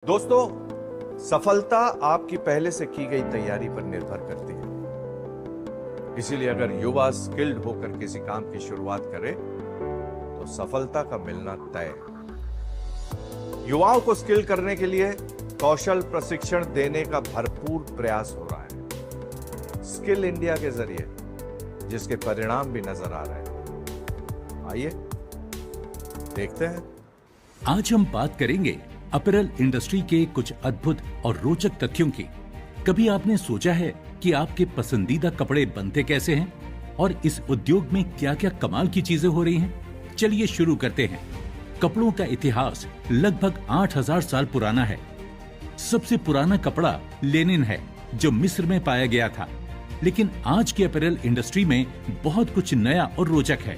दोस्तों, सफलता आपकी पहले से की गई तैयारी पर निर्भर करती है। इसीलिए अगर युवा स्किल्ड होकर किसी काम की शुरुआत करे तो सफलता का मिलना तय है। युवाओं को स्किल करने के लिए कौशल प्रशिक्षण देने का भरपूर प्रयास हो रहा है स्किल इंडिया के जरिए, जिसके परिणाम भी नजर आ रहे हैं। आइए देखते हैं। आज हम बात करेंगे अपैरल इंडस्ट्री के कुछ अद्भुत और रोचक तथ्यों की। कभी आपने सोचा है कि आपके पसंदीदा कपड़े बनते कैसे हैं और इस उद्योग में क्या क्या कमाल की चीजें हो रही हैं? चलिए शुरू करते हैं। कपड़ों का इतिहास लगभग 8000 साल पुराना है। सबसे पुराना कपड़ा लेनिन है, जो मिस्र में पाया गया था। लेकिन आज की अपैरल इंडस्ट्री में बहुत कुछ नया और रोचक है।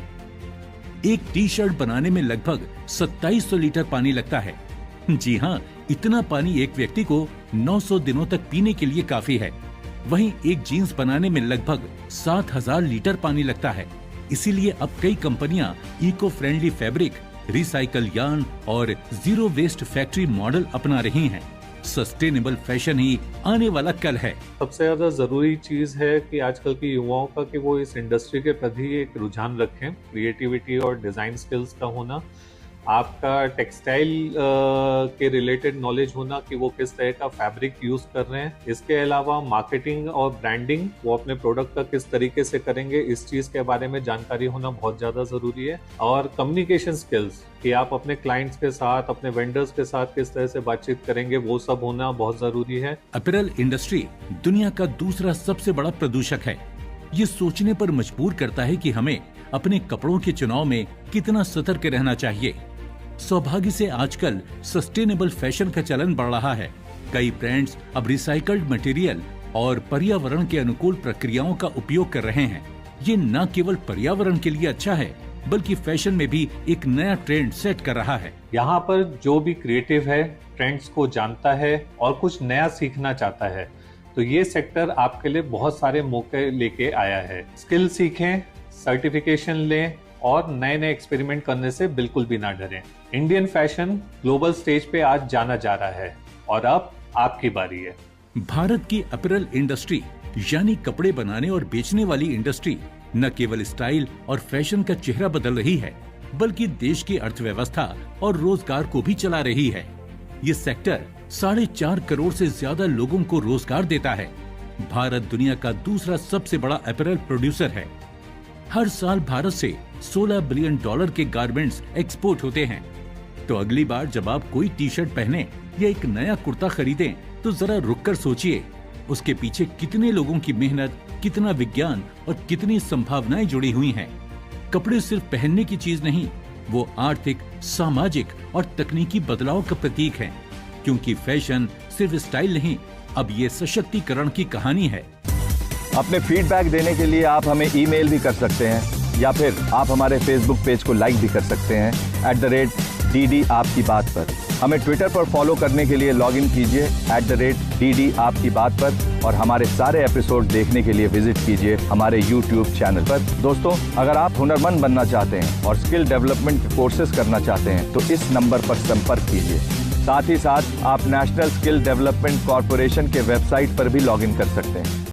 एक टी शर्ट बनाने में लगभग 2700 लीटर पानी लगता है। जी हाँ, इतना पानी एक व्यक्ति को 900 दिनों तक पीने के लिए काफी है। वहीं एक जीन्स बनाने में लगभग 7000 लीटर पानी लगता है। इसीलिए अब कई कंपनियां eco friendly fabric, recycle yarn और जीरो वेस्ट फैक्ट्री मॉडल अपना रही हैं। सस्टेनेबल फैशन ही आने वाला कल है। सबसे ज्यादा जरूरी चीज है कि आजकल के युवाओं का कि वो इस इंडस्ट्री के प्रति एक रुझान रखें। क्रिएटिविटी और डिजाइन स्किल्स का होना, आपका टेक्सटाइल के रिलेटेड नॉलेज होना कि वो किस तरह का फैब्रिक यूज कर रहे हैं। इसके अलावा मार्केटिंग और ब्रांडिंग, वो अपने प्रोडक्ट का किस तरीके से करेंगे, इस चीज के बारे में जानकारी होना बहुत ज्यादा जरूरी है। और कम्युनिकेशन स्किल्स कि आप अपने क्लाइंट्स के साथ, अपने वेंडर्स के साथ किस तरह से बातचीत करेंगे, वो सब होना बहुत जरूरी है। अपैरल इंडस्ट्री दुनिया का दूसरा सबसे बड़ा प्रदूषक है। ये सोचने पर मजबूर करता है कि हमें अपने कपड़ों के चुनाव में कितना सतर्क रहना चाहिए। सौभाग्य से आजकल सस्टेनेबल फैशन का चलन बढ़ रहा है। कई ब्रांड्स अब रिसाइकल्ड मटेरियल और पर्यावरण के अनुकूल प्रक्रियाओं का उपयोग कर रहे हैं। ये न केवल पर्यावरण के लिए अच्छा है, बल्कि फैशन में भी एक नया ट्रेंड सेट कर रहा है। यहाँ पर जो भी क्रिएटिव है, ट्रेंड्स को जानता है और कुछ नया सीखना चाहता है, तो ये सेक्टर आपके लिए बहुत सारे मौके लेके आया है। स्किल सीखें, सर्टिफिकेशन लें और नए नए एक्सपेरिमेंट करने से बिल्कुल भी ना डरें। इंडियन फैशन ग्लोबल स्टेज पे आज जाना जा रहा है और अब आपकी बारी है। भारत की अपैरल इंडस्ट्री यानी कपड़े बनाने और बेचने वाली इंडस्ट्री न केवल स्टाइल और फैशन का चेहरा बदल रही है, बल्कि देश की अर्थव्यवस्था और रोजगार को भी चला रही है। ये सेक्टर 4.5 करोड़ से ज्यादा लोगों को रोजगार देता है। भारत दुनिया का दूसरा सबसे बड़ा अपैरल प्रोड्यूसर है। हर साल भारत से $16 बिलियन के गारमेंट्स एक्सपोर्ट होते हैं। तो अगली बार जब आप कोई टी शर्ट पहने या एक नया कुर्ता खरीदें, तो जरा रुककर सोचिए, उसके पीछे कितने लोगों की मेहनत, कितना विज्ञान और कितनी संभावनाएं जुड़ी हुई हैं। कपड़े सिर्फ पहनने की चीज नहीं, वो आर्थिक, सामाजिक और तकनीकी बदलाव का प्रतीक है। क्योंकि फैशन सिर्फ स्टाइल नहीं, अब ये सशक्तिकरण की कहानी है। अपने फीडबैक देने के लिए आप हमें ईमेल भी कर सकते हैं, या फिर आप हमारे फेसबुक पेज को लाइक भी कर सकते हैं @DD आपकी बात पर। हमें ट्विटर पर फॉलो करने के लिए लॉगिन कीजिए @DD आपकी बात पर, और हमारे सारे एपिसोड देखने के लिए विजिट कीजिए हमारे YouTube चैनल पर। दोस्तों, अगर आप हुनरमंद बनना चाहते हैं और स्किल डेवलपमेंट कोर्सेज करना चाहते हैं, तो इस नंबर पर संपर्क कीजिए। साथ ही साथ आप नेशनल स्किल डेवलपमेंट कॉर्पोरेशन के वेबसाइट पर भी लॉगिन कर सकते हैं।